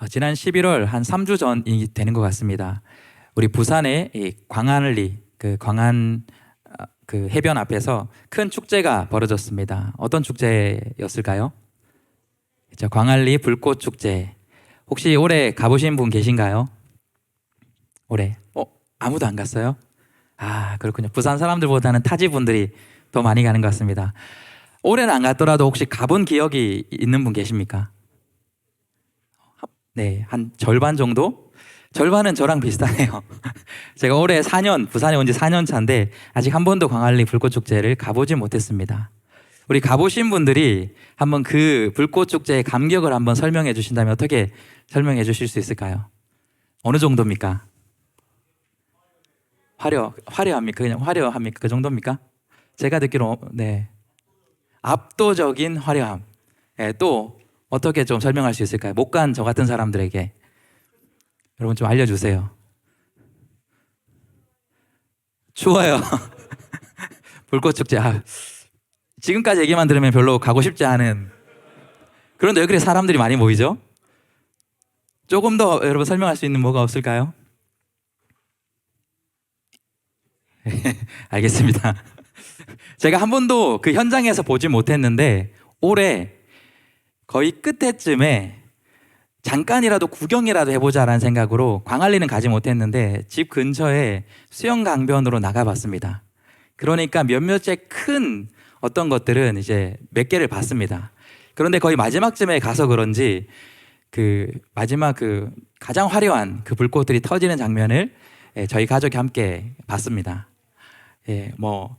지난 11월 한 3주 전이 되는 것 같습니다. 우리 부산의 이 광안리 그 광안 그 해변 앞에서 큰 축제가 벌어졌습니다. 어떤 축제였을까요? 광안리 불꽃 축제. 혹시 올해 가보신 분 계신가요? 올해? 아무도 안 갔어요? 아, 그렇군요. 부산 사람들보다는 타지 분들이 더 많이 가는 것 같습니다. 올해는 안 갔더라도 혹시 가본 기억이 있는 분 계십니까? 네, 한 절반 정도? 절반은 저랑 비슷하네요. 제가 올해 4년, 부산에 온 지 4년 차인데 아직 한 번도 광안리 불꽃축제를 가보지 못했습니다. 우리 가보신 분들이 한번 그 불꽃축제의 감격을 한번 설명해 주신다면 어떻게 설명해 주실 수 있을까요? 어느 정도입니까? 화려합니까? 그냥 화려합니까? 그 정도입니까? 제가 듣기로, 네. 압도적인 화려함. 네, 또 어떻게 좀 설명할 수 있을까요? 못 간 저 같은 사람들에게 여러분 좀 알려주세요. 추워요. 불꽃축제. 지금까지 얘기만 들으면 별로 가고 싶지 않은. 그런데 왜 그래 사람들이 많이 모이죠? 조금 더 여러분 설명할 수 있는 뭐가 없을까요? 알겠습니다. 제가 한 번도 그 현장에서 보지 못했는데 올해 거의 끝에쯤에 잠깐이라도 구경이라도 해보자라는 생각으로 광안리는 가지 못했는데 집 근처에 수영강변으로 나가봤습니다. 그러니까 몇몇째 큰 어떤 것들은 이제 몇 개를 봤습니다. 그런데 거의 마지막쯤에 가서 그런지 그 마지막 그 가장 화려한 그 불꽃들이 터지는 장면을 저희 가족이 함께 봤습니다. 뭐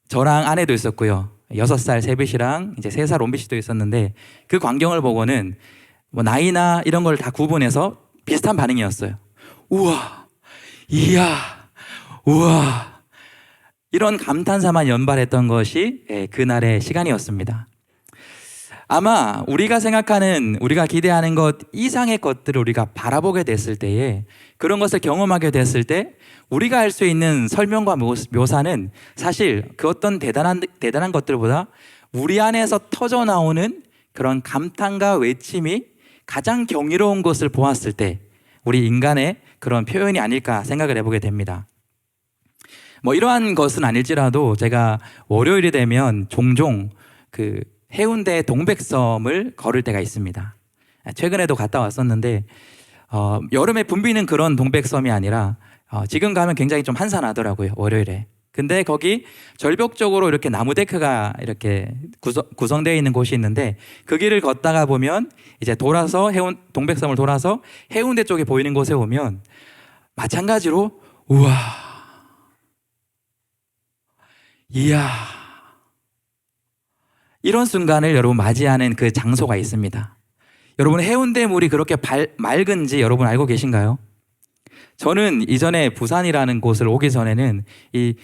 저랑 아내도 있었고요. 6살 세빛이랑 이제 3살 롬빛이도 있었는데 그 광경을 보고는 뭐 나이나 이런 걸 다 구분해서 비슷한 반응이었어요. 우와, 이야, 우와. 이런 감탄사만 연발했던 것이 그날의 시간이었습니다. 아마 우리가 생각하는, 우리가 기대하는 것 이상의 것들을 우리가 바라보게 됐을 때에 그런 것을 경험하게 됐을 때 우리가 할 수 있는 설명과 묘사는 사실 그 어떤 대단한 것들보다 우리 안에서 터져 나오는 그런 감탄과 외침이 가장 경이로운 것을 보았을 때 우리 인간의 그런 표현이 아닐까 생각을 해보게 됩니다. 뭐 이러한 것은 아닐지라도 제가 월요일이 되면 종종 그 해운대 동백섬을 걸을 때가 있습니다. 최근에도 갔다 왔었는데 여름에 붐비는 그런 동백섬이 아니라 지금 가면 굉장히 좀 한산하더라고요, 월요일에. 근데 거기 절벽 쪽으로 이렇게 나무 데크가 이렇게 구성되어 있는 곳이 있는데 그 길을 걷다가 보면 이제 돌아서 동백섬을 돌아서 해운대 쪽에 보이는 곳에 오면 마찬가지로 우와, 이야, 이런 순간을 여러분 맞이하는 그 장소가 있습니다. 여러분 해운대 물이 그렇게 맑은지 여러분 알고 계신가요? 저는 이전에 부산이라는 곳을 오기 전에는 이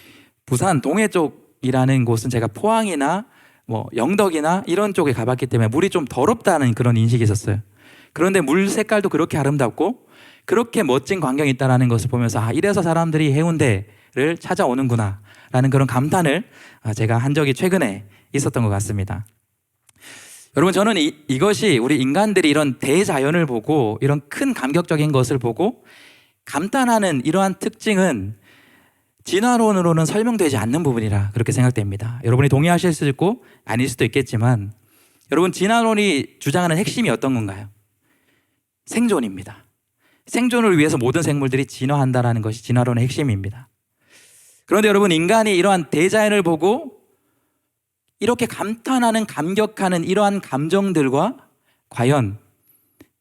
부산 동해 쪽이라는 곳은 제가 포항이나 뭐 영덕이나 이런 쪽에 가봤기 때문에 물이 좀 더럽다는 그런 인식이 있었어요. 그런데 물 색깔도 그렇게 아름답고 그렇게 멋진 광경이 있다는 것을 보면서 이래서 사람들이 해운대를 찾아오는구나 라는 그런 감탄을 제가 한 적이 최근에 있었던 것 같습니다. 여러분 저는 이것이 우리 인간들이 이런 대자연을 보고 이런 큰 감격적인 것을 보고 감탄하는 이러한 특징은 진화론으로는 설명되지 않는 부분이라 그렇게 생각됩니다. 여러분이 동의하실 수도 있고 아닐 수도 있겠지만 여러분 진화론이 주장하는 핵심이 어떤 건가요? 생존입니다. 생존을 위해서 모든 생물들이 진화한다는 것이 진화론의 핵심입니다. 그런데 여러분 인간이 이러한 대자연을 보고 이렇게 감탄하는 감격하는 이러한 감정들과 과연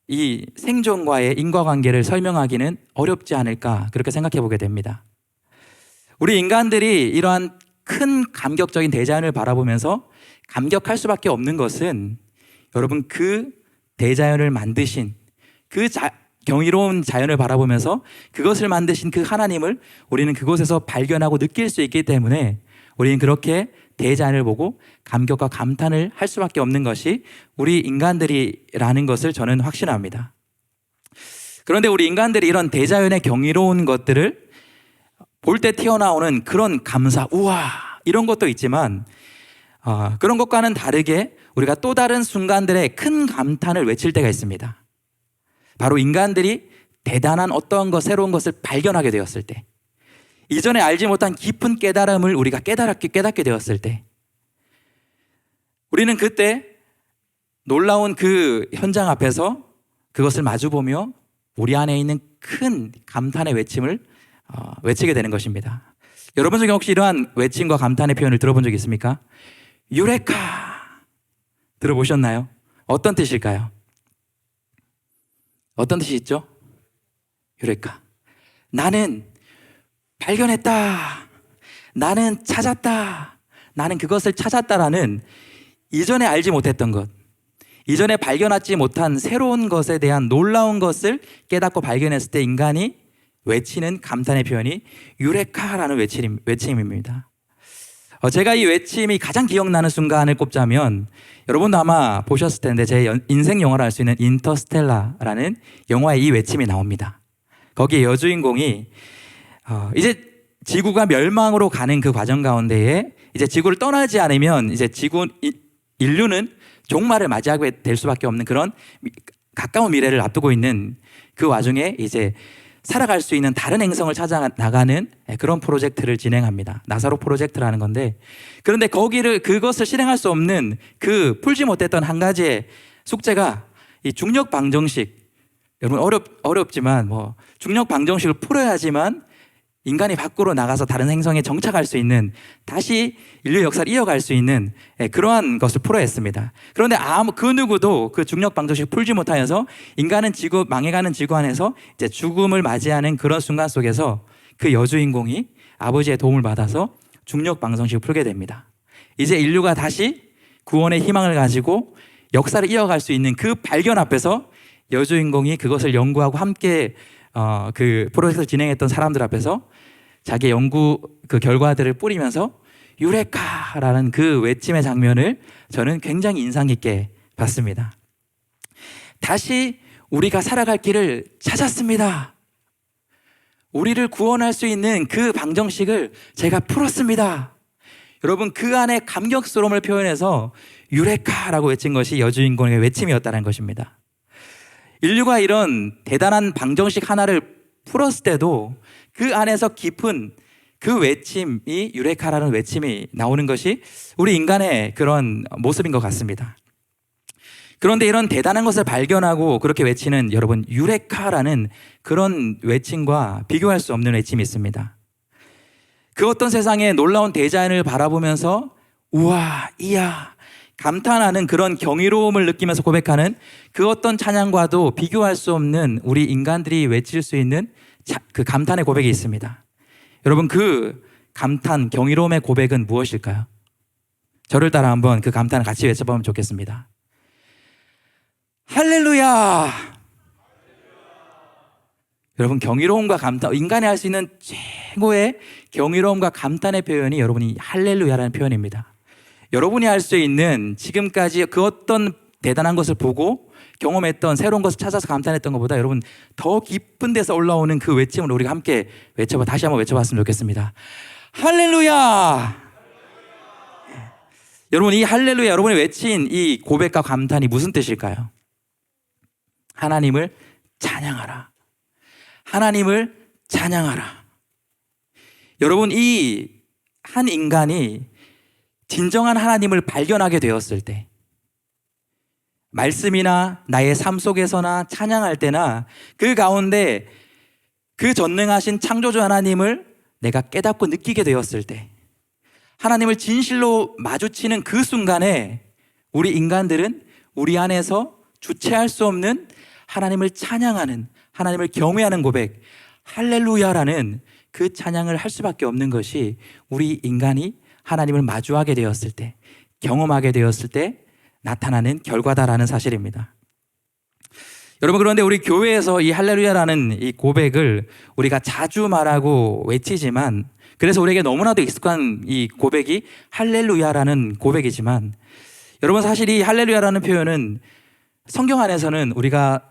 이 생존과의 인과관계를 설명하기는 어렵지 않을까 그렇게 생각해 보게 됩니다. 우리 인간들이 이러한 큰 감격적인 대자연을 바라보면서 감격할 수밖에 없는 것은 여러분 그 대자연을 만드신 그 경이로운 자연을 바라보면서 그것을 만드신 그 하나님을 우리는 그곳에서 발견하고 느낄 수 있기 때문에 우리는 그렇게 대자연을 보고 감격과 감탄을 할 수밖에 없는 것이 우리 인간들이라는 것을 저는 확신합니다. 그런데 우리 인간들이 이런 대자연의 경이로운 것들을 볼 때 튀어나오는 그런 감사, 우와 이런 것도 있지만 그런 것과는 다르게 우리가 또 다른 순간들의 큰 감탄을 외칠 때가 있습니다. 바로 인간들이 대단한 어떠한 것, 새로운 것을 발견하게 되었을 때, 이전에 알지 못한 깊은 깨달음을 우리가 깨닫게 되었을 때, 우리는 그때 놀라운 그 현장 앞에서 그것을 마주보며 우리 안에 있는 큰 감탄의 외침을 외치게 되는 것입니다. 여러분 중에 혹시 이러한 외침과 감탄의 표현을 들어본 적 있습니까? 유레카 들어보셨나요? 어떤 뜻일까요? 어떤 뜻이 있죠? 유레카. 나는 발견했다. 나는 찾았다. 나는 그것을 찾았다라는 이전에 알지 못했던 것, 이전에 발견하지 못한 새로운 것에 대한 놀라운 것을 깨닫고 발견했을 때 인간이 외치는 감탄의 표현이 유레카라는 외침입니다. 제가 이 외침이 가장 기억나는 순간을 꼽자면, 여러분도 아마 보셨을 텐데 제 인생 영화를 알 수 있는 인터스텔라라는 영화에 이 외침이 나옵니다. 거기에 여주인공이 이제 지구가 멸망으로 가는 그 과정 가운데에 이제 지구를 떠나지 않으면 이제 인류는 종말을 맞이하게 될 수밖에 없는 그런 가까운 미래를 앞두고 있는 그 와중에 이제 살아갈 수 있는 다른 행성을 찾아 나가는 그런 프로젝트를 진행합니다. 나사로 프로젝트라는 건데, 그런데 그것을 실행할 수 없는 그 풀지 못했던 한 가지의 숙제가 이 중력 방정식. 여러분 어렵지만 중력 방정식을 풀어야지만 인간이 밖으로 나가서 다른 행성에 정착할 수 있는, 다시 인류 역사를 이어갈 수 있는 그러한 것을 풀어야 했습니다. 그런데 그 누구도 그 중력 방정식을 풀지 못하여서 인간은 망해가는 지구 안에서 이제 죽음을 맞이하는 그런 순간 속에서 그 여주인공이 아버지의 도움을 받아서 중력 방정식을 풀게 됩니다. 이제 인류가 다시 구원의 희망을 가지고 역사를 이어갈 수 있는 그 발견 앞에서 여주인공이 그것을 연구하고 함께 그 프로젝트를 진행했던 사람들 앞에서 자기 연구 그 결과들을 뿌리면서 유레카라는 그 외침의 장면을 저는 굉장히 인상 깊게 봤습니다. 다시 우리가 살아갈 길을 찾았습니다. 우리를 구원할 수 있는 그 방정식을 제가 풀었습니다. 여러분, 그 안에 감격스러움을 표현해서 유레카라고 외친 것이 여주인공의 외침이었다는 것입니다. 인류가 이런 대단한 방정식 하나를 풀었을 때도 그 안에서 깊은 그 외침이, 유레카라는 외침이 나오는 것이 우리 인간의 그런 모습인 것 같습니다. 그런데 이런 대단한 것을 발견하고 그렇게 외치는, 여러분, 유레카라는 그런 외침과 비교할 수 없는 외침이 있습니다. 그 어떤 세상의 놀라운 대자연을 바라보면서 우와, 이야, 감탄하는 그런 경이로움을 느끼면서 고백하는 그 어떤 찬양과도 비교할 수 없는 우리 인간들이 외칠 수 있는 그 감탄의 고백이 있습니다. 여러분, 그 감탄, 경이로움의 고백은 무엇일까요? 저를 따라 한번 그 감탄을 같이 외쳐보면 좋겠습니다. 할렐루야! 여러분, 경이로움과 감탄, 인간이 할 수 있는 최고의 경이로움과 감탄의 표현이 여러분이 할렐루야라는 표현입니다. 여러분이 할 수 있는, 지금까지 그 어떤 대단한 것을 보고 경험했던 새로운 것을 찾아서 감탄했던 것보다 여러분 더 깊은 데서 올라오는 그 외침을 우리가 함께 다시 한번 외쳐봤으면 좋겠습니다. 할렐루야! 여러분, 이 할렐루야, 여러분이 외친 이 고백과 감탄이 무슨 뜻일까요? 하나님을 찬양하라. 하나님을 찬양하라. 여러분, 이 한 인간이 진정한 하나님을 발견하게 되었을 때, 말씀이나 나의 삶 속에서나 찬양할 때나 그 가운데 그 전능하신 창조주 하나님을 내가 깨닫고 느끼게 되었을 때, 하나님을 진실로 마주치는 그 순간에 우리 인간들은 우리 안에서 주체할 수 없는 하나님을 찬양하는, 하나님을 경외하는 고백, 할렐루야라는 그 찬양을 할 수밖에 없는 것이 우리 인간이 하나님을 마주하게 되었을 때, 경험하게 되었을 때 나타나는 결과다라는 사실입니다. 여러분, 그런데 우리 교회에서 이 할렐루야라는 이 고백을 우리가 자주 말하고 외치지만, 그래서 우리에게 너무나도 익숙한 이 고백이 할렐루야라는 고백이지만, 여러분, 사실 이 할렐루야라는 표현은 성경 안에서는 우리가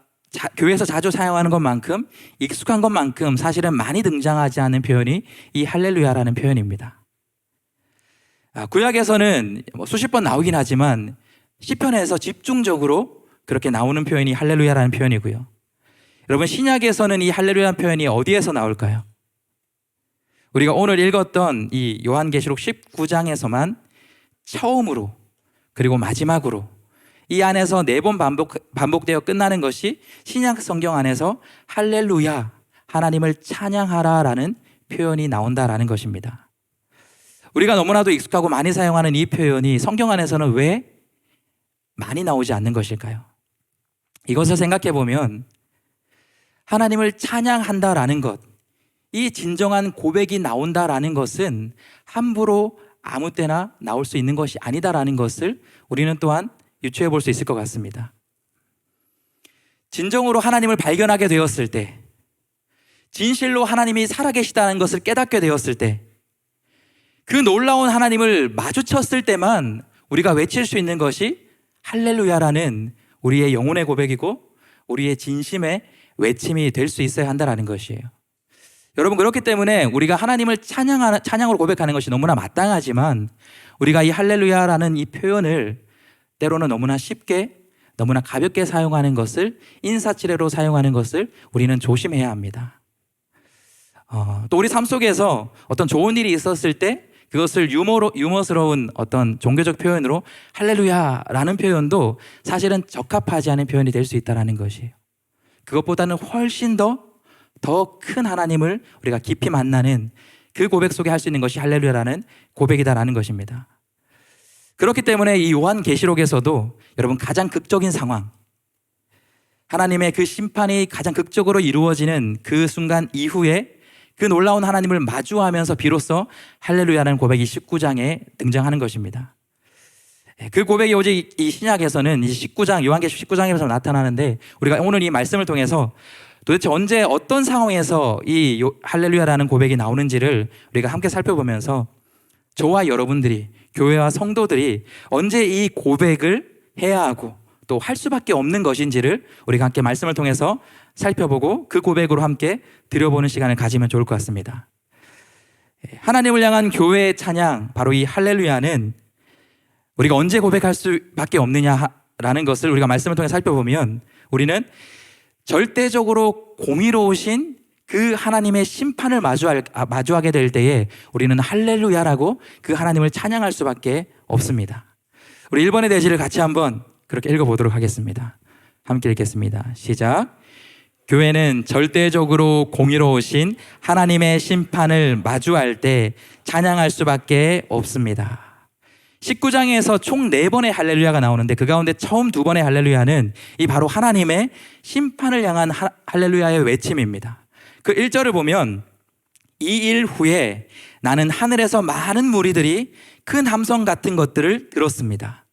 교회에서 자주 사용하는 것만큼, 익숙한 것만큼 사실은 많이 등장하지 않는 표현이 이 할렐루야라는 표현입니다. 구약에서는 수십 번 나오긴 하지만 시편에서 집중적으로 그렇게 나오는 표현이 할렐루야라는 표현이고요. 여러분, 신약에서는 이 할렐루야 표현이 어디에서 나올까요? 우리가 오늘 읽었던 이 요한계시록 19장에서만 처음으로 그리고 마지막으로 이 안에서 4번 반복되어 끝나는 것이 신약 성경 안에서 할렐루야, 하나님을 찬양하라라는 표현이 나온다라는 것입니다. 우리가 너무나도 익숙하고 많이 사용하는 이 표현이 성경 안에서는 왜 많이 나오지 않는 것일까요? 이것을 생각해 보면 하나님을 찬양한다라는 것, 이 진정한 고백이 나온다라는 것은 함부로 아무 때나 나올 수 있는 것이 아니다라는 것을 우리는 또한 유추해 볼 수 있을 것 같습니다. 진정으로 하나님을 발견하게 되었을 때, 진실로 하나님이 살아계시다는 것을 깨닫게 되었을 때, 그 놀라운 하나님을 마주쳤을 때만 우리가 외칠 수 있는 것이 할렐루야라는 우리의 영혼의 고백이고 우리의 진심의 외침이 될 수 있어야 한다는 것이에요. 여러분, 그렇기 때문에 우리가 하나님을 찬양으로 고백하는 것이 너무나 마땅하지만 우리가 이 할렐루야라는 이 표현을 때로는 너무나 쉽게, 너무나 가볍게 사용하는 것을, 인사치레로 사용하는 것을 우리는 조심해야 합니다. 또 우리 삶 속에서 어떤 좋은 일이 있었을 때 그것을 유머스러운 어떤 종교적 표현으로 할렐루야라는 표현도 사실은 적합하지 않은 표현이 될 수 있다는 것이에요. 그것보다는 훨씬 더 큰 하나님을 우리가 깊이 만나는 그 고백 속에 할 수 있는 것이 할렐루야라는 고백이다라는 것입니다. 그렇기 때문에 이 요한계시록에서도 여러분, 가장 극적인 상황, 하나님의 그 심판이 가장 극적으로 이루어지는 그 순간 이후에 그 놀라운 하나님을 마주하면서 비로소 할렐루야라는 고백이 19장에 등장하는 것입니다. 그 고백이 오직 이 신약에서는 이 19장, 요한계시록 19장에서 나타나는데, 우리가 오늘 이 말씀을 통해서 도대체 언제 어떤 상황에서 이 할렐루야라는 고백이 나오는지를 우리가 함께 살펴보면서 저와 여러분들이, 교회와 성도들이 언제 이 고백을 해야 하고 또 할 수밖에 없는 것인지를 우리가 함께 말씀을 통해서 살펴보고 그 고백으로 함께 들여보는 시간을 가지면 좋을 것 같습니다. 하나님을 향한 교회의 찬양, 바로 이 할렐루야는 우리가 언제 고백할 수밖에 없느냐라는 것을 우리가 말씀을 통해 살펴보면 우리는 절대적으로 공의로우신 그 하나님의 심판을 마주하게 될 때에 우리는 할렐루야라고 그 하나님을 찬양할 수밖에 없습니다. 우리 1번의 대지를 같이 한번 그렇게 읽어보도록 하겠습니다. 함께 읽겠습니다. 시작. 교회는 절대적으로 공의로우신 하나님의 심판을 마주할 때 찬양할 수밖에 없습니다. 19장에서 총 4번의 할렐루야가 나오는데 그 가운데 처음 2번의 할렐루야는 이 바로 하나님의 심판을 향한 할렐루야의 외침입니다. 그 1절을 보면 이 일 후에 나는 하늘에서 많은 무리들이 큰 함성 같은 것들을 들었습니다.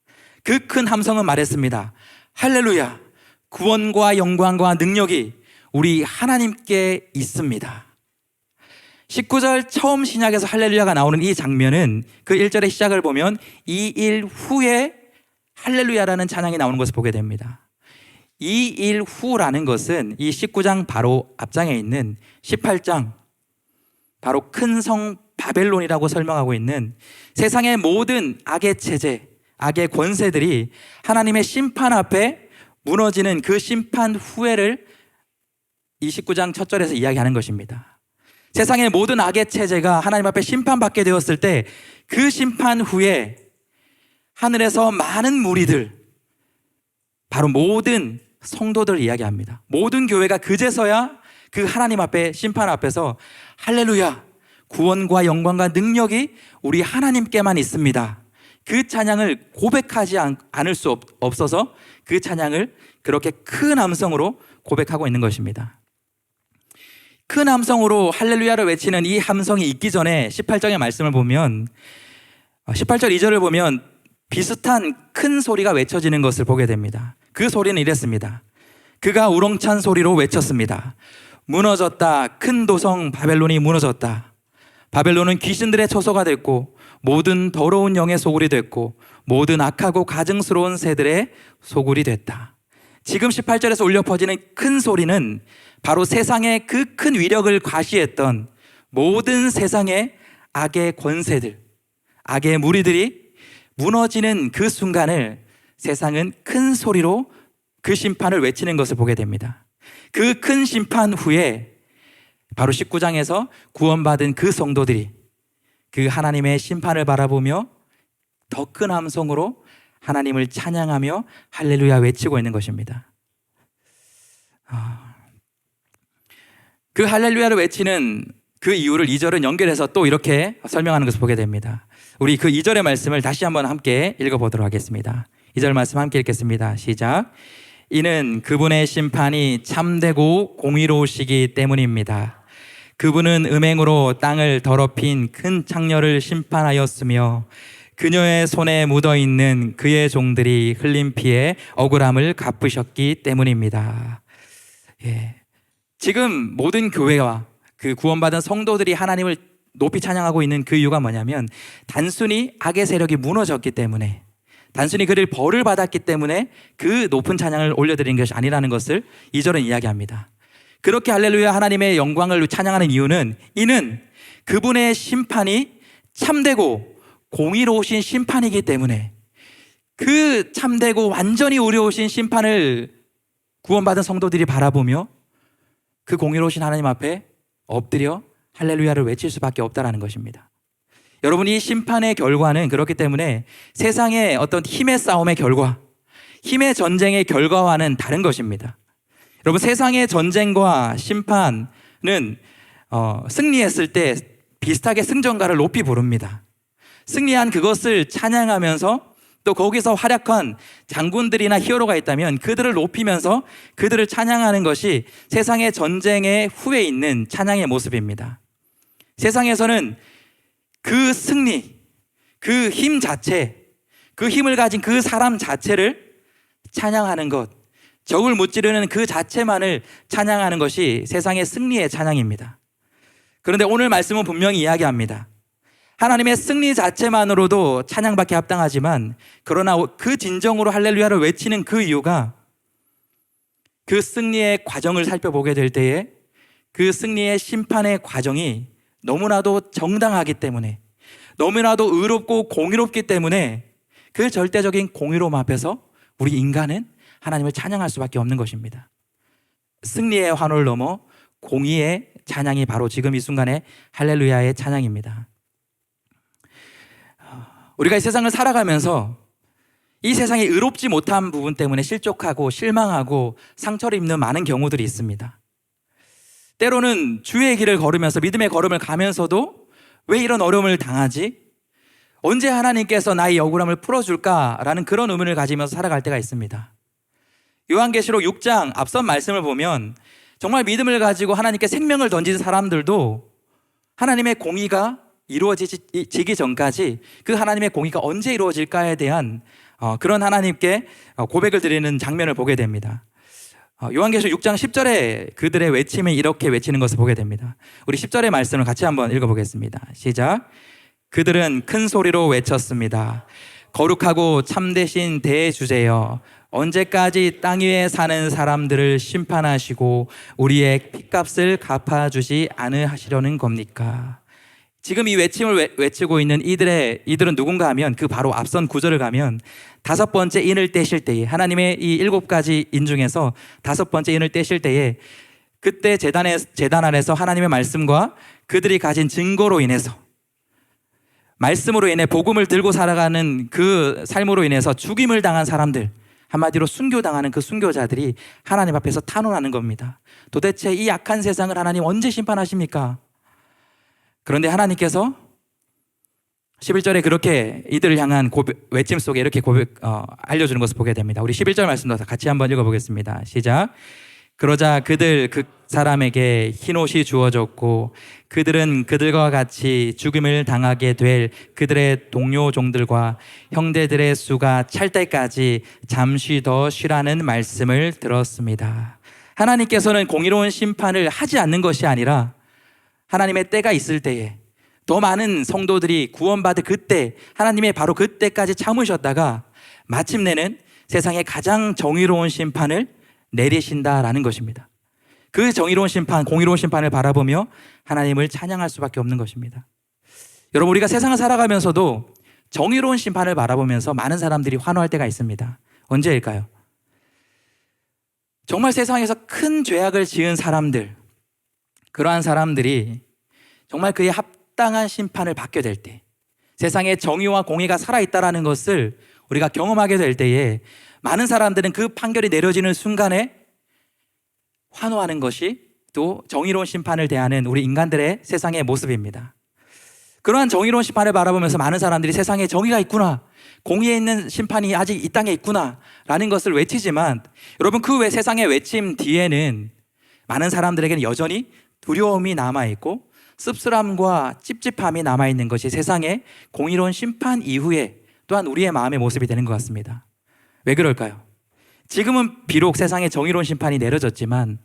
그 큰 함성은 말했습니다. 할렐루야, 구원과 영광과 능력이 우리 하나님께 있습니다. 19절 처음 신약에서 할렐루야가 나오는 이 장면은 그 1절의 시작을 보면 이 일 후에 할렐루야라는 찬양이 나오는 것을 보게 됩니다. 이 일 후라는 것은 이 19장 바로 앞장에 있는 18장, 바로 큰 성 바벨론이라고 설명하고 있는 세상의 모든 악의 체제, 악의 권세들이 하나님의 심판 앞에 무너지는 그 심판 후회를 이 19장 첫 절에서 이야기하는 것입니다. 세상의 모든 악의 체제가 하나님 앞에 심판받게 되었을 때 그 심판 후에 하늘에서 많은 무리들, 바로 모든 성도들 이야기합니다. 모든 교회가 그제서야 그 하나님 앞에, 심판 앞에서 할렐루야, 구원과 영광과 능력이 우리 하나님께만 있습니다. 그 찬양을 고백하지 않을 수 없어서 그 찬양을 그렇게 큰 함성으로 고백하고 있는 것입니다. 큰 함성으로 할렐루야를 외치는 이 함성이 있기 전에 18장의 말씀을 보면 18절 2절을 보면 비슷한 큰 소리가 외쳐지는 것을 보게 됩니다. 그 소리는 이랬습니다. 그가 우렁찬 소리로 외쳤습니다. 무너졌다. 큰 도성 바벨론이 무너졌다. 바벨론은 귀신들의 처소가 됐고 모든 더러운 영의 소굴이 됐고 모든 악하고 가증스러운 새들의 소굴이 됐다. 지금 18절에서 울려 퍼지는 큰 소리는 바로 세상의 그 큰 위력을 과시했던 모든 세상의 악의 권세들, 악의 무리들이 무너지는 그 순간을 세상은 큰 소리로 그 심판을 외치는 것을 보게 됩니다. 그 큰 심판 후에 바로 19장에서 구원받은 그 성도들이 그 하나님의 심판을 바라보며 더 큰 함성으로 하나님을 찬양하며 할렐루야 외치고 있는 것입니다. 그 할렐루야를 외치는 그 이유를 2절은 연결해서 또 이렇게 설명하는 것을 보게 됩니다. 우리 그 2절의 말씀을 다시 한번 함께 읽어보도록 하겠습니다. 2절 말씀 함께 읽겠습니다. 시작. 이는 그분의 심판이 참되고 공의로우시기 때문입니다. 그분은 음행으로 땅을 더럽힌 큰 창녀를 심판하였으며 그녀의 손에 묻어있는 그의 종들이 흘린 피에 억울함을 갚으셨기 때문입니다. 지금 모든 교회와 그 구원받은 성도들이 하나님을 높이 찬양하고 있는 그 이유가 뭐냐면 단순히 악의 세력이 무너졌기 때문에, 단순히 그를 벌을 받았기 때문에 그 높은 찬양을 올려드리는 것이 아니라는 것을 2절은 이야기합니다. 그렇게 할렐루야 하나님의 영광을 찬양하는 이유는 이는 그분의 심판이 참되고 공의로우신 심판이기 때문에, 그 참되고 완전히 의로우신 심판을 구원받은 성도들이 바라보며 그 공의로우신 하나님 앞에 엎드려 할렐루야를 외칠 수밖에 없다는 것입니다. 여러분, 이 심판의 결과는 그렇기 때문에 세상의 어떤 힘의 싸움의 결과, 힘의 전쟁의 결과와는 다른 것입니다. 여러분, 세상의 전쟁과 심판은 승리했을 때 비슷하게 승전가를 높이 부릅니다. 승리한 그것을 찬양하면서 또 거기서 활약한 장군들이나 히어로가 있다면 그들을 높이면서 그들을 찬양하는 것이 세상의 전쟁의 후에 있는 찬양의 모습입니다. 세상에서는 그 승리, 그 힘 자체, 그 힘을 가진 그 사람 자체를 찬양하는 것, 적을 무찌르는 그 자체만을 찬양하는 것이 세상의 승리의 찬양입니다. 그런데 오늘 말씀은 분명히 이야기합니다. 하나님의 승리 자체만으로도 찬양받기 합당하지만, 그러나 그 진정으로 할렐루야를 외치는 그 이유가 그 승리의 과정을 살펴보게 될 때에 그 승리의 심판의 과정이 너무나도 정당하기 때문에, 너무나도 의롭고 공의롭기 때문에 그 절대적인 공의로움 앞에서 우리 인간은 하나님을 찬양할 수밖에 없는 것입니다. 승리의 환호를 넘어 공의의 찬양이 바로 지금 이 순간의 할렐루야의 찬양입니다. 우리가 이 세상을 살아가면서 이 세상에 의롭지 못한 부분 때문에 실족하고 실망하고 상처를 입는 많은 경우들이 있습니다. 때로는 주의 길을 걸으면서 믿음의 걸음을 가면서도 왜 이런 어려움을 당하지? 언제 하나님께서 나의 억울함을 풀어줄까라는 그런 의문을 가지면서 살아갈 때가 있습니다. 요한계시록 6장 앞선 말씀을 보면 정말 믿음을 가지고 하나님께 생명을 던진 사람들도 하나님의 공의가 이루어지기 전까지 그 하나님의 공의가 언제 이루어질까에 대한 그런 하나님께 고백을 드리는 장면을 보게 됩니다. 요한계시록 6장 10절에 그들의 외침을 이렇게 외치는 것을 보게 됩니다. 우리 10절의 말씀을 같이 한번 읽어보겠습니다. 시작. 그들은 큰 소리로 외쳤습니다. 거룩하고 참되신 대주제여, 언제까지 땅 위에 사는 사람들을 심판하시고 우리의 핏값을 갚아주지 않으시려는 겁니까? 지금 이 외침을 외치고 있는 이들은 누군가 하면 그 바로 앞선 구절을 가면 5번째 인을 떼실 때에, 하나님의 이 7가지 인 중에서 5번째 인을 떼실 때에 그때 제단 안에서 하나님의 말씀과 그들이 가진 증거로 인해서, 말씀으로 인해 복음을 들고 살아가는 그 삶으로 인해서 죽임을 당한 사람들, 한마디로 순교당하는 그 순교자들이 하나님 앞에서 탄원하는 겁니다. 도대체 이 악한 세상을 하나님 언제 심판하십니까? 그런데 하나님께서 11절에 그렇게 이들을 향한 외침 속에 이렇게 알려주는 것을 보게 됩니다. 우리 11절 말씀도 같이 한번 읽어보겠습니다. 시작. 그러자 그 사람에게 흰옷이 주어졌고 그들은 그들과 같이 죽임을 당하게 될 그들의 동료 종들과 형제들의 수가 찰 때까지 잠시 더 쉬라는 말씀을 들었습니다. 하나님께서는 공의로운 심판을 하지 않는 것이 아니라 하나님의 때가 있을 때에 더 많은 성도들이 구원받을 그때, 하나님의 바로 그때까지 참으셨다가 마침내는 세상의 가장 정의로운 심판을 내리신다라는 것입니다. 그 정의로운 심판, 공의로운 심판을 바라보며 하나님을 찬양할 수밖에 없는 것입니다. 여러분, 우리가 세상을 살아가면서도 정의로운 심판을 바라보면서 많은 사람들이 환호할 때가 있습니다. 언제일까요? 정말 세상에서 큰 죄악을 지은 사람들, 그러한 사람들이 정말 그에 합당한 심판을 받게 될 때, 세상에 정의와 공의가 살아있다는 것을 우리가 경험하게 될 때에 많은 사람들은 그 판결이 내려지는 순간에 환호하는 것이 또 정의로운 심판을 대하는 우리 인간들의 세상의 모습입니다. 그러한 정의로운 심판을 바라보면서 많은 사람들이 세상에 정의가 있구나, 공의에 있는 심판이 아직 이 땅에 있구나 라는 것을 외치지만, 여러분 그 세상의 외침 뒤에는 많은 사람들에게는 여전히 두려움이 남아있고 씁쓸함과 찝찝함이 남아있는 것이 세상의 공의로운 심판 이후에 또한 우리의 마음의 모습이 되는 것 같습니다. 왜 그럴까요? 지금은 비록 세상에 정의로운 심판이 내려졌지만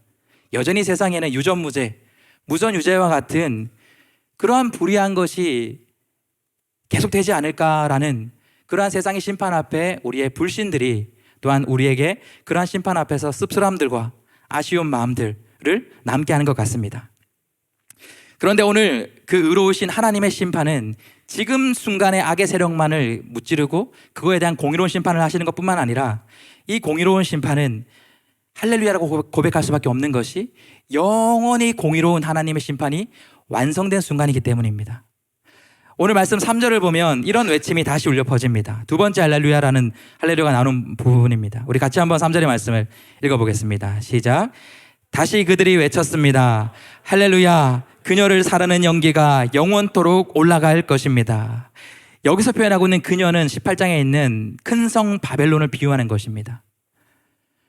여전히 세상에는 유전무죄, 무전유죄와 같은 그러한 불의한 것이 계속되지 않을까라는 그러한 세상의 심판 앞에 우리의 불신들이 또한 우리에게 그러한 심판 앞에서 씁쓸함들과 아쉬운 마음들을 남게 하는 것 같습니다. 그런데 오늘 그 의로우신 하나님의 심판은 지금 순간의 악의 세력만을 무찌르고 그거에 대한 공의로운 심판을 하시는 것뿐만 아니라 이 공의로운 심판은 할렐루야라고 고백할 수밖에 없는 것이 영원히 공의로운 하나님의 심판이 완성된 순간이기 때문입니다. 오늘 말씀 3절을 보면 이런 외침이 다시 울려 퍼집니다. 두 번째 할렐루야라는 할렐루야가 나오는 부분입니다. 우리 같이 한번 3절의 말씀을 읽어보겠습니다. 시작. 다시 그들이 외쳤습니다. 할렐루야, 그녀를 사르는 연기가 영원토록 올라갈 것입니다. 여기서 표현하고 있는 그녀는 18장에 있는 큰 성 바벨론을 비유하는 것입니다.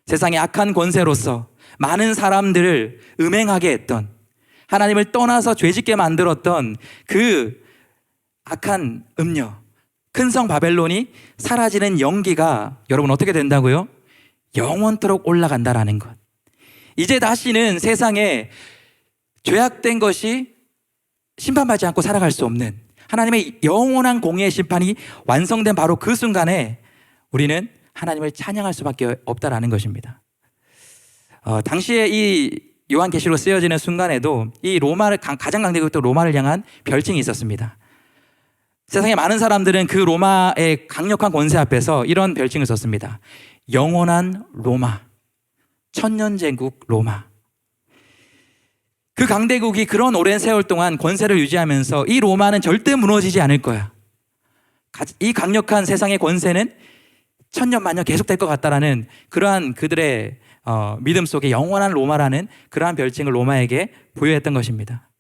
세상의 악한 권세로서 많은 사람들을 음행하게 했던, 하나님을 떠나서 죄짓게 만들었던 그 악한 음녀, 큰 성 바벨론이 사라지는 연기가 여러분 어떻게 된다고요? 영원토록 올라간다라는 것. 이제 다시는 세상에 죄악된 것이 심판받지 않고 살아갈 수 없는 하나님의 영원한 공의의 심판이 완성된 바로 그 순간에 우리는 하나님을 찬양할 수밖에 없다라는 것입니다. 당시에 이 요한계시록으로 쓰여지는 순간에도 이 로마를 가장 강대국도 로마를 향한 별칭이 있었습니다. 세상에 많은 사람들은 그 로마의 강력한 권세 앞에서 이런 별칭을 썼습니다. 영원한 로마, 천년제국 로마. 그 강대국이 그런 오랜 세월 동안 권세를 유지하면서 이 로마는 절대 무너지지 않을 거야. 이 강력한 세상의 권세는 천년 만년 계속될 것 같다라는 그러한 그들의 믿음 속에 영원한 로마라는 그러한 별칭을 로마에게 부여했던 것입니다.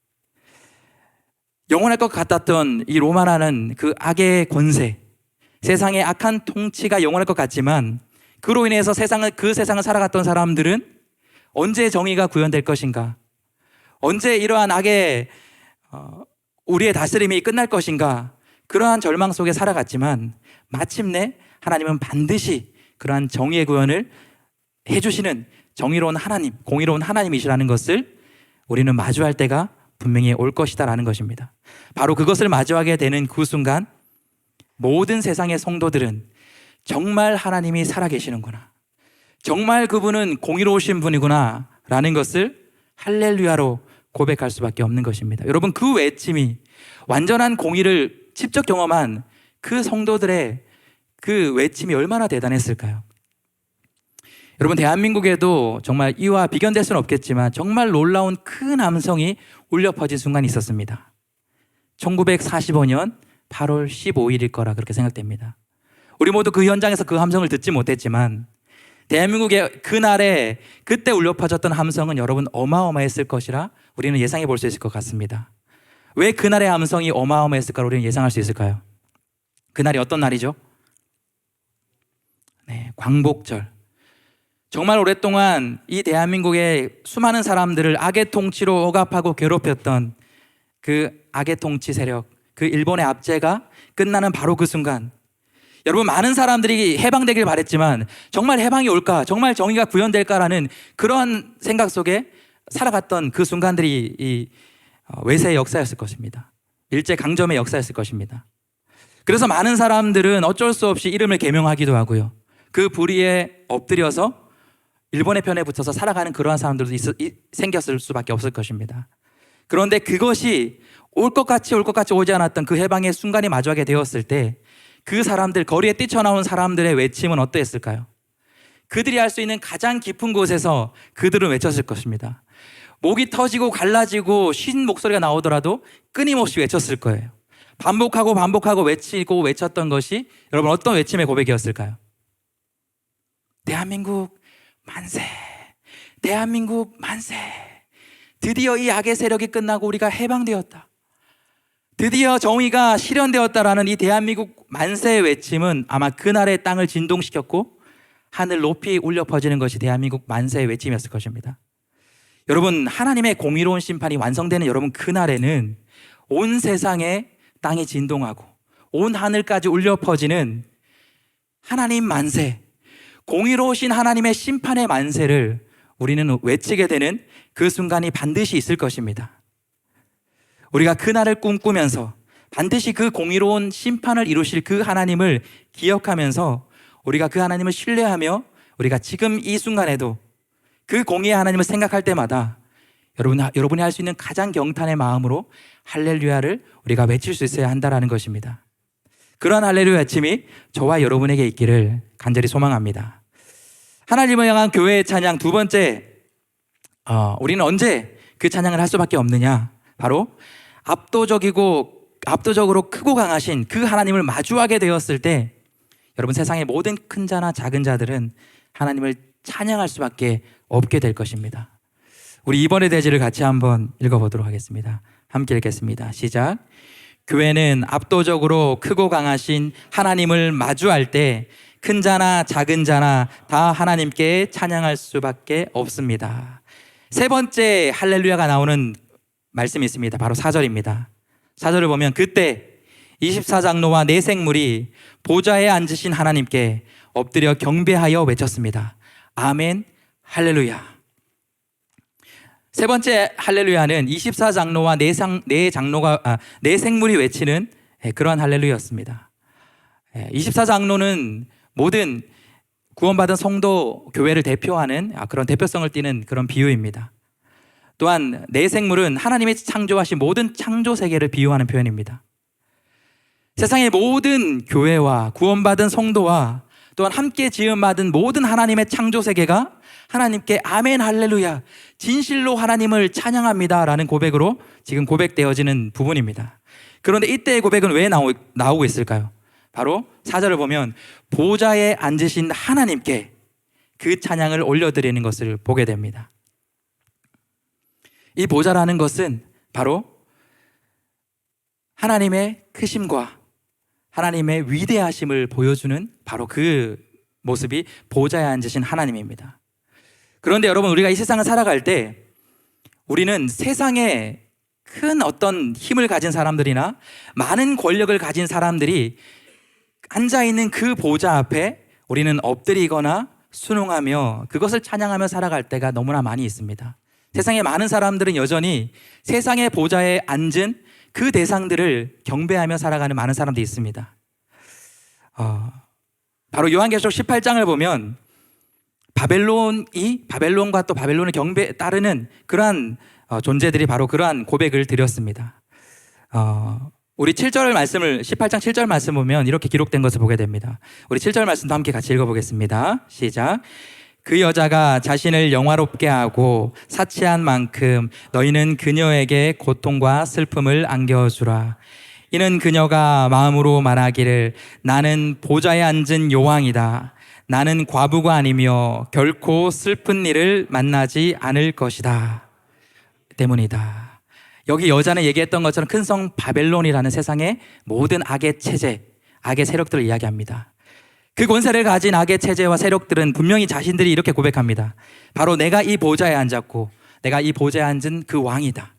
영원할 것 같았던 이 로마라는 그 악의 권세, 세상의 악한 통치가 영원할 것 같지만 그로 인해서 그 세상을 살아갔던 사람들은 언제 정의가 구현될 것인가? 언제 이러한 악의 우리의 다스림이 끝날 것인가? 그러한 절망 속에 살아갔지만 마침내 하나님은 반드시 그러한 정의의 구현을 해주시는 정의로운 하나님, 공의로운 하나님이시라는 것을 우리는 마주할 때가 분명히 올 것이다라는 것입니다. 바로 그것을 마주하게 되는 그 순간 모든 세상의 성도들은 정말 하나님이 살아계시는구나, 정말 그분은 공의로우신 분이구나 라는 것을 할렐루야로 고백할 수밖에 없는 것입니다. 여러분, 그 외침이 완전한 공의를 직접 경험한 그 성도들의 그 외침이 얼마나 대단했을까요? 여러분, 대한민국에도 정말 이와 비견될 수는 없겠지만 정말 놀라운 큰 함성이 울려 퍼진 순간이 있었습니다. 1945년 8월 15일일 거라 그렇게 생각됩니다. 우리 모두 그 현장에서 그 함성을 듣지 못했지만 대한민국의 그날에 그때 울려 퍼졌던 함성은 여러분 어마어마했을 것이라 우리는 예상해 볼 수 있을 것 같습니다. 왜 그날의 함성이 어마어마했을까 우리는 예상할 수 있을까요? 그날이 어떤 날이죠? 네, 광복절. 정말 오랫동안 이 대한민국의 수많은 사람들을 악의 통치로 억압하고 괴롭혔던 그 악의 통치 세력, 그 일본의 압제가 끝나는 바로 그 순간, 여러분 많은 사람들이 해방되길 바랬지만 정말 해방이 올까, 정말 정의가 구현될까라는 그런 생각 속에 살아갔던 그 순간들이 이 외세의 역사였을 것입니다. 일제강점의 역사였을 것입니다. 그래서 많은 사람들은 어쩔 수 없이 이름을 개명하기도 하고요, 그 불의에 엎드려서 일본의 편에 붙어서 살아가는 그러한 사람들도 생겼을 수밖에 없을 것입니다. 그런데 그것이 올 것 같이 오지 않았던 그 해방의 순간이 마주하게 되었을 때 그 사람들, 거리에 뛰쳐나온 사람들의 외침은 어떠했을까요? 그들이 할 수 있는 가장 깊은 곳에서 그들은 외쳤을 것입니다. 목이 터지고 갈라지고 쉰 목소리가 나오더라도 끊임없이 외쳤을 거예요. 반복하고 반복하고 외치고 외쳤던 것이 여러분 어떤 외침의 고백이었을까요? 대한민국 만세! 대한민국 만세! 드디어 이 악의 세력이 끝나고 우리가 해방되었다. 드디어 정의가 실현되었다라는 이 대한민국 만세의 외침은 아마 그날의 땅을 진동시켰고 하늘 높이 울려 퍼지는 것이 대한민국 만세의 외침이었을 것입니다. 여러분, 하나님의 공의로운 심판이 완성되는 여러분 그날에는 온 세상에 땅이 진동하고 온 하늘까지 울려 퍼지는 하나님 만세, 공의로우신 하나님의 심판의 만세를 우리는 외치게 되는 그 순간이 반드시 있을 것입니다. 우리가 그날을 꿈꾸면서 반드시 그 공의로운 심판을 이루실 그 하나님을 기억하면서 우리가 그 하나님을 신뢰하며 우리가 지금 이 순간에도 그 공의의 하나님을 생각할 때마다 여러분이 할 수 있는 가장 경탄의 마음으로 할렐루야를 우리가 외칠 수 있어야 한다는 것입니다. 그러한 할렐루야 외침이 저와 여러분에게 있기를 간절히 소망합니다. 하나님을 향한 교회의 찬양 두 번째, 우리는 언제 그 찬양을 할 수밖에 없느냐? 바로 압도적으로 크고 강하신 그 하나님을 마주하게 되었을 때 여러분 세상의 모든 큰 자나 작은 자들은 하나님을 찬양할 수밖에 없게 될 것입니다. 우리 이번의 대지를 같이 한번 읽어보도록 하겠습니다. 함께 읽겠습니다. 시작. 교회는 압도적으로 크고 강하신 하나님을 마주할 때 큰 자나 작은 자나 다 하나님께 찬양할 수밖에 없습니다. 세 번째 할렐루야가 나오는 말씀이 있습니다. 바로 4절입니다. 4절을 보면 그때 24장로와 네 생물이 보좌에 앉으신 하나님께 엎드려 경배하여 외쳤습니다. 아멘 할렐루야. 세 번째 할렐루야는 24장로와 네 생물이 외치는 그러한 할렐루야였습니다. 24장로는 모든 구원받은 성도 교회를 대표하는 그런 대표성을 띠는 그런 비유입니다. 또한 네 생물은 하나님이 창조하신 모든 창조 세계를 비유하는 표현입니다. 세상의 모든 교회와 구원받은 성도와 또한 함께 지음받은 모든 하나님의 창조 세계가 하나님께 아멘 할렐루야 진실로 하나님을 찬양합니다 라는 고백으로 지금 고백되어지는 부분입니다. 그런데 이때의 고백은 왜 나오고 있을까요? 바로 4절을 보면 보좌에 앉으신 하나님께 그 찬양을 올려드리는 것을 보게 됩니다. 이 보좌라는 것은 바로 하나님의 크심과 하나님의 위대하심을 보여주는 바로 그 모습이 보좌에 앉으신 하나님입니다. 그런데 여러분, 우리가 이 세상을 살아갈 때 우리는 세상에 큰 어떤 힘을 가진 사람들이나 많은 권력을 가진 사람들이 앉아있는 그 보좌 앞에 우리는 엎드리거나 순응하며 그것을 찬양하며 살아갈 때가 너무나 많이 있습니다. 세상에 많은 사람들은 여전히 세상의 보좌에 앉은 그 대상들을 경배하며 살아가는 많은 사람들이 있습니다. 바로 요한계시록 18장을 보면 바벨론과 또 바벨론의 경배에 따르는 그러한 존재들이 바로 그러한 고백을 드렸습니다. 우리 7절 말씀을 18장 7절 말씀 보면 이렇게 기록된 것을 보게 됩니다. 우리 7절 말씀도 함께 같이 읽어보겠습니다. 시작. 그 여자가 자신을 영화롭게 하고 사치한 만큼 너희는 그녀에게 고통과 슬픔을 안겨주라. 이는 그녀가 마음으로 말하기를 나는 보좌에 앉은 여왕이다. 나는 과부가 아니며 결코 슬픈 일을 만나지 않을 것이다. 때문이다. 여기 여자는 얘기했던 것처럼 큰 성 바벨론이라는 세상의 모든 악의 체제, 악의 세력들을 이야기합니다. 그 권세를 가진 악의 체제와 세력들은 분명히 자신들이 이렇게 고백합니다. 바로 내가 이 보좌에 앉았고 내가 이 보좌에 앉은 그 왕이다.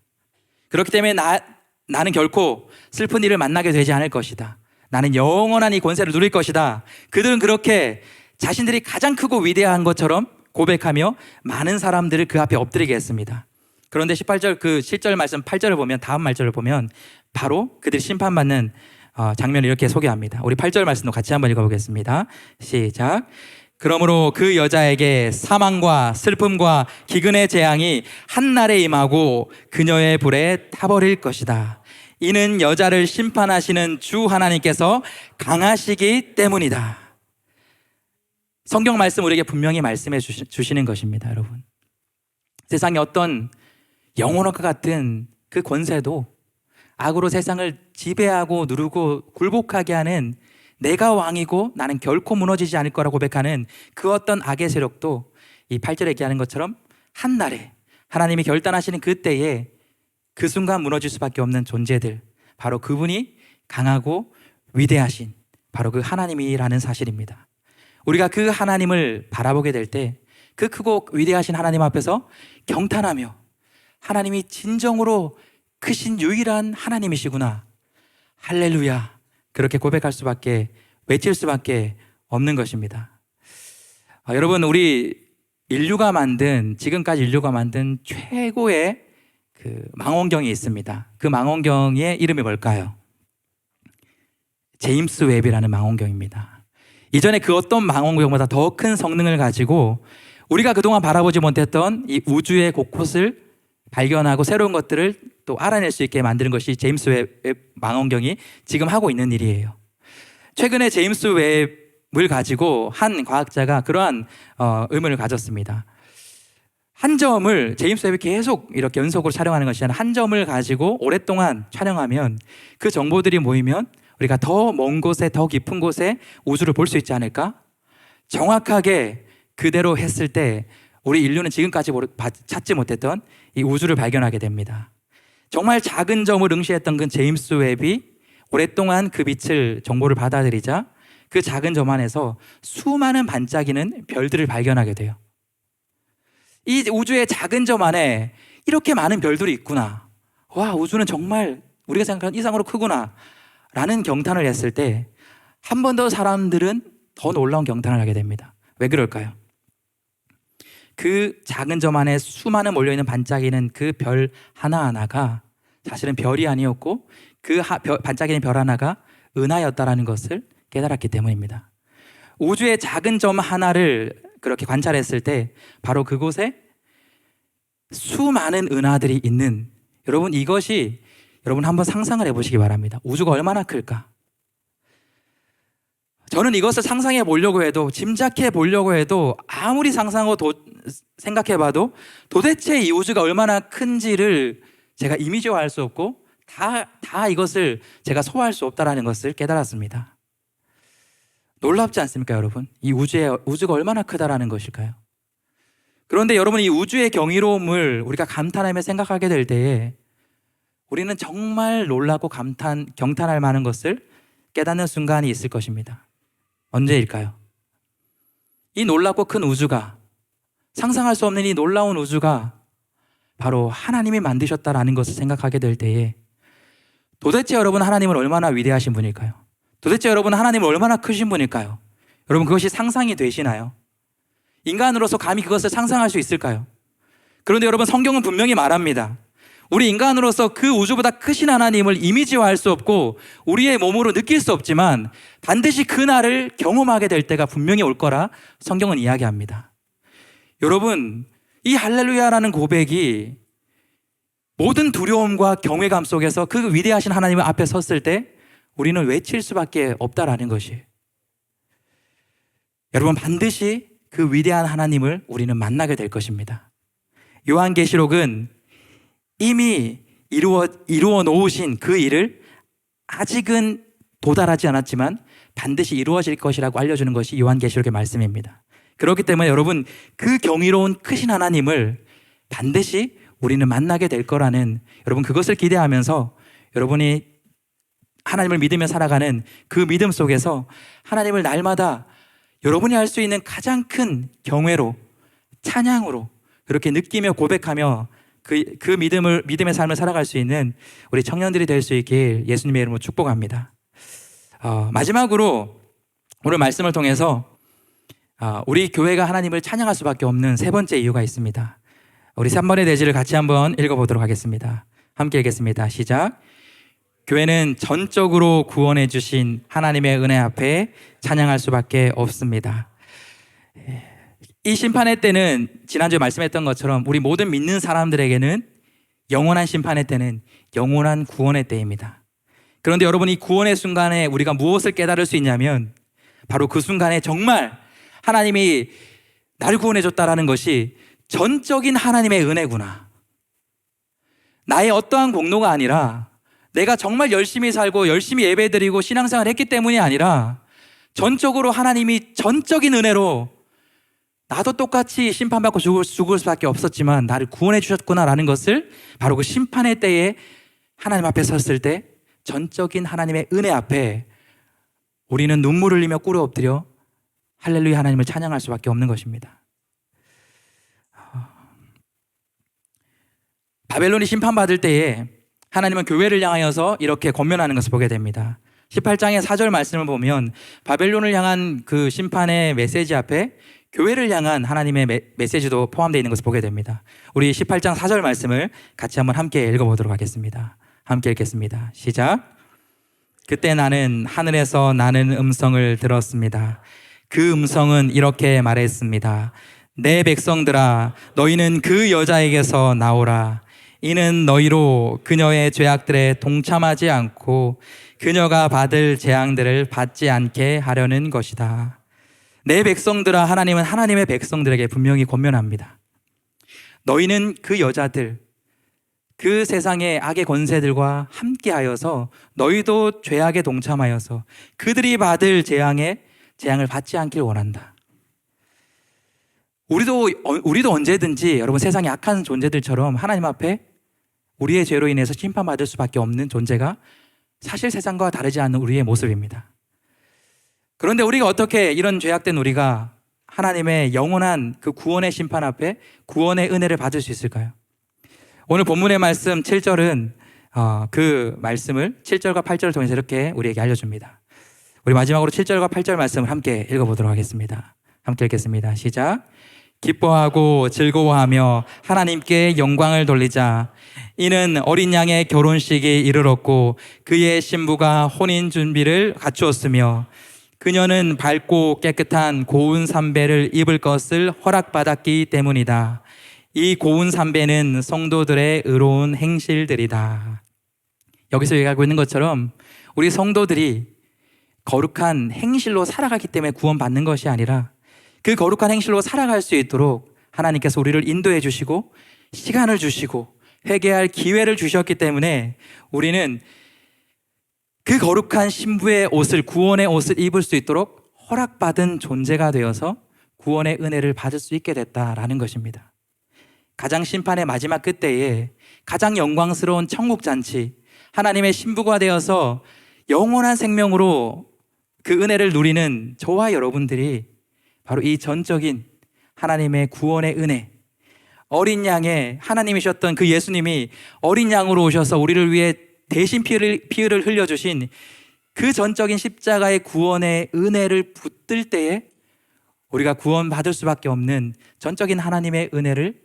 그렇기 때문에 나는 결코 슬픈 일을 만나게 되지 않을 것이다. 나는 영원한 이 권세를 누릴 것이다. 그들은 그렇게 자신들이 가장 크고 위대한 것처럼 고백하며 많은 사람들을 그 앞에 엎드리게 했습니다. 그런데 18절 그 7절 말씀 8절을 보면 다음 말절을 보면 바로 그들이 심판받는 장면을 이렇게 소개합니다. 우리 8절 말씀도 같이 한번 읽어보겠습니다. 시작. 그러므로 그 여자에게 사망과 슬픔과 기근의 재앙이 한날에 임하고 그녀의 불에 타버릴 것이다. 이는 여자를 심판하시는 주 하나님께서 강하시기 때문이다. 성경 말씀 우리에게 분명히 말씀해 주시는 것입니다, 여러분. 세상에 어떤 영원한 것 같은 그 권세도 악으로 세상을 지배하고 누르고 굴복하게 하는 내가 왕이고 나는 결코 무너지지 않을 거라고 고백하는 그 어떤 악의 세력도 이 8절에 얘기하는 것처럼 한날에 하나님이 결단하시는 그때에 그 순간 무너질 수밖에 없는 존재들, 바로 그분이 강하고 위대하신 바로 그 하나님이라는 사실입니다. 우리가 그 하나님을 바라보게 될 때 그 크고 위대하신 하나님 앞에서 경탄하며 하나님이 진정으로 크신 유일한 하나님이시구나, 할렐루야, 그렇게 고백할 수밖에, 외칠 수밖에 없는 것입니다. 여러분, 우리 지금까지 인류가 만든 최고의 그 망원경이 있습니다. 그 망원경의 이름이 뭘까요? 제임스 웹이라는 망원경입니다. 이전에 그 어떤 망원경보다 더 큰 성능을 가지고 우리가 그동안 바라보지 못했던 이 우주의 곳곳을 발견하고 새로운 것들을 또 알아낼 수 있게 만드는 것이 제임스 웹 망원경이 지금 하고 있는 일이에요. 최근에 제임스 웹을 가지고 한 과학자가 그러한 의문을 가졌습니다. 한 점을, 제임스 웹이 계속 이렇게 연속으로 촬영하는 것이 아니라 한 점을 가지고 오랫동안 촬영하면 그 정보들이 모이면 우리가 더 먼 곳에, 더 깊은 곳에 우주를 볼 수 있지 않을까? 정확하게 그대로 했을 때 우리 인류는 지금까지 찾지 못했던 이 우주를 발견하게 됩니다. 정말 작은 점을 응시했던 그 제임스 웹이 오랫동안 그 빛을, 정보를 받아들이자 그 작은 점 안에서 수많은 반짝이는 별들을 발견하게 돼요. 이 우주의 작은 점 안에 이렇게 많은 별들이 있구나, 와, 우주는 정말 우리가 생각하는 이상으로 크구나 라는 경탄을 했을 때 한 번 더 사람들은 더 놀라운 경탄을 하게 됩니다. 왜 그럴까요? 그 작은 점 안에 수많은 몰려있는 반짝이는 그 별 하나하나가 사실은 별이 아니었고 그 반짝이는 별 하나가 은하였다라는 것을 깨달았기 때문입니다. 우주의 작은 점 하나를 그렇게 관찰했을 때 바로 그곳에 수많은 은하들이 있는, 여러분, 이것이, 여러분 한번 상상을 해보시기 바랍니다. 우주가 얼마나 클까? 저는 이것을 상상해 보려고 해도, 짐작해 보려고 해도, 아무리 상상하고 생각해 봐도 도대체 이 우주가 얼마나 큰지를 제가 이미지화할 수 없고 다 이것을 제가 소화할 수 없다는 것을 깨달았습니다. 놀랍지 않습니까, 여러분? 이 우주가 얼마나 크다라는 것일까요? 그런데 여러분, 이 우주의 경이로움을 우리가 감탄하며 생각하게 될 때에 우리는 정말 놀라고 경탄할 만한 것을 깨닫는 순간이 있을 것입니다. 언제일까요? 이 놀랍고 큰 우주가, 상상할 수 없는 이 놀라운 우주가 바로 하나님이 만드셨다라는 것을 생각하게 될 때에 도대체 여러분, 하나님은 얼마나 위대하신 분일까요? 도대체 여러분, 하나님은 얼마나 크신 분일까요? 여러분, 그것이 상상이 되시나요? 인간으로서 감히 그것을 상상할 수 있을까요? 그런데 여러분, 성경은 분명히 말합니다. 우리 인간으로서 그 우주보다 크신 하나님을 이미지화할 수 없고 우리의 몸으로 느낄 수 없지만 반드시 그날을 경험하게 될 때가 분명히 올 거라 성경은 이야기합니다. 여러분, 이 할렐루야라는 고백이 모든 두려움과 경외감 속에서 그 위대하신 하나님 앞에 섰을 때 우리는 외칠 수밖에 없다라는 것이에요. 여러분, 반드시 그 위대한 하나님을 우리는 만나게 될 것입니다. 요한계시록은 이미 이루어 놓으신 그 일을 아직은 도달하지 않았지만 반드시 이루어질 것이라고 알려주는 것이 요한계시록의 말씀입니다. 그렇기 때문에 여러분, 그 경이로운 크신 하나님을 반드시 우리는 만나게 될 거라는, 여러분, 그것을 기대하면서 여러분이 하나님을 믿으며 살아가는 그 믿음 속에서 하나님을 날마다 여러분이 할 수 있는 가장 큰 경외로, 찬양으로 그렇게 느끼며 고백하며 그 믿음의 삶을 살아갈 수 있는 우리 청년들이 될 수 있길 예수님의 이름으로 축복합니다. 마지막으로 오늘 말씀을 통해서 우리 교회가 하나님을 찬양할 수밖에 없는 세 번째 이유가 있습니다. 우리 3번의 대지를 같이 한번 읽어보도록 하겠습니다. 함께 읽겠습니다. 시작. 교회는 전적으로 구원해 주신 하나님의 은혜 앞에 찬양할 수밖에 없습니다. 이 심판의 때는 지난주에 말씀했던 것처럼 우리 모든 믿는 사람들에게는 영원한 심판의 때는 영원한 구원의 때입니다. 그런데 여러분, 이 구원의 순간에 우리가 무엇을 깨달을 수 있냐면 바로 그 순간에 정말 하나님이 나를 구원해줬다라는 것이 전적인 하나님의 은혜구나. 나의 어떠한 공로가 아니라 내가 정말 열심히 살고 열심히 예배드리고 신앙생활을 했기 때문이 아니라 전적으로 하나님이 전적인 은혜로 나도 똑같이 심판받고 죽을 수밖에 없었지만 나를 구원해 주셨구나라는 것을 바로 그 심판의 때에 하나님 앞에 섰을 때 전적인 하나님의 은혜 앞에 우리는 눈물을 흘리며 꿇어 엎드려 할렐루야 하나님을 찬양할 수밖에 없는 것입니다. 바벨론이 심판받을 때에 하나님은 교회를 향하여서 이렇게 권면하는 것을 보게 됩니다. 18장의 4절 말씀을 보면 바벨론을 향한 그 심판의 메시지 앞에 교회를 향한 하나님의 메시지도 포함되어 있는 것을 보게 됩니다. 우리 18장 4절 말씀을 같이 한번 함께 읽어보도록 하겠습니다. 함께 읽겠습니다. 시작. 그때 나는 하늘에서 나는 음성을 들었습니다. 그 음성은 이렇게 말했습니다. 내 백성들아, 너희는 그 여자에게서 나오라. 이는 너희로 그녀의 죄악들에 동참하지 않고 그녀가 받을 재앙들을 받지 않게 하려는 것이다. 내 백성들아, 하나님은 하나님의 백성들에게 분명히 권면합니다. 너희는 그 여자들, 그 세상의 악의 권세들과 함께하여서 너희도 죄악에 동참하여서 그들이 받을 재앙을 받지 않길 원한다. 우리도 언제든지 여러분 세상의 악한 존재들처럼 하나님 앞에 우리의 죄로 인해서 심판받을 수밖에 없는 존재가 사실 세상과 다르지 않는 우리의 모습입니다. 그런데 우리가 어떻게 이런 죄악된 우리가 하나님의 영원한 그 구원의 심판 앞에 구원의 은혜를 받을 수 있을까요? 오늘 본문의 말씀 7절은 그 말씀을 7절과 8절을 통해서 이렇게 우리에게 알려줍니다. 우리 마지막으로 7절과 8절 말씀을 함께 읽어보도록 하겠습니다. 함께 읽겠습니다. 시작. 기뻐하고 즐거워하며 하나님께 영광을 돌리자. 이는 어린 양의 결혼식이 이르렀고 그의 신부가 혼인 준비를 갖추었으며 그녀는 밝고 깨끗한 고운 삼배를 입을 것을 허락받았기 때문이다. 이 고운 삼배는 성도들의 의로운 행실들이다. 여기서 얘기하고 있는 것처럼 우리 성도들이 거룩한 행실로 살아가기 때문에 구원받는 것이 아니라 그 거룩한 행실로 살아갈 수 있도록 하나님께서 우리를 인도해 주시고 시간을 주시고 회개할 기회를 주셨기 때문에 우리는 그 거룩한 신부의 옷을, 구원의 옷을 입을 수 있도록 허락받은 존재가 되어서 구원의 은혜를 받을 수 있게 됐다라는 것입니다. 가장 심판의 마지막 그때에 가장 영광스러운 천국잔치, 하나님의 신부가 되어서 영원한 생명으로 그 은혜를 누리는 저와 여러분들이 바로 이 전적인 하나님의 구원의 은혜, 어린 양의 하나님이셨던 그 예수님이 어린 양으로 오셔서 우리를 위해 대신 피를 흘려주신 그 전적인 십자가의 구원의 은혜를 붙들 때에 우리가 구원받을 수밖에 없는 전적인 하나님의 은혜를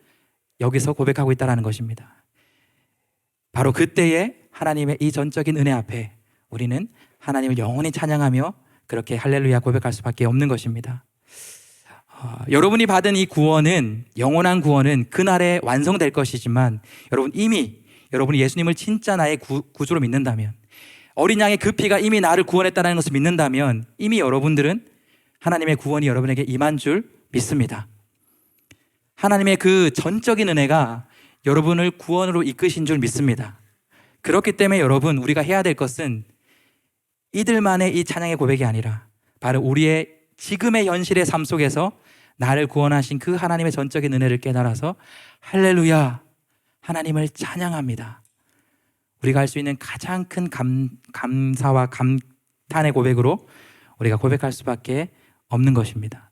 여기서 고백하고 있다는 것입니다. 바로 그때에 하나님의 이 전적인 은혜 앞에 우리는 하나님을 영원히 찬양하며 그렇게 할렐루야 고백할 수밖에 없는 것입니다. 여러분이 받은 이 구원은, 영원한 구원은 그날에 완성될 것이지만 여러분이 예수님을 진짜 나의 구주로 믿는다면, 어린 양의 그 피가 이미 나를 구원했다는 것을 믿는다면 이미 여러분들은 하나님의 구원이 여러분에게 임한 줄 믿습니다. 하나님의 그 전적인 은혜가 여러분을 구원으로 이끄신 줄 믿습니다. 그렇기 때문에 여러분, 우리가 해야 될 것은 이들만의 이 찬양의 고백이 아니라 바로 우리의 지금의 현실의 삶 속에서 나를 구원하신 그 하나님의 전적인 은혜를 깨달아서 할렐루야, 하나님을 찬양합니다. 우리가 할 수 있는 가장 큰 감사와 감탄의 고백으로 우리가 고백할 수밖에 없는 것입니다.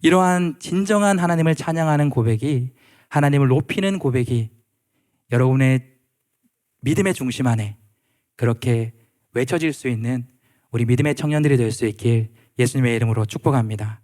이러한 진정한 하나님을 찬양하는 고백이, 하나님을 높이는 고백이 여러분의 믿음의 중심 안에 그렇게 외쳐질 수 있는 우리 믿음의 청년들이 될 수 있길 예수님의 이름으로 축복합니다.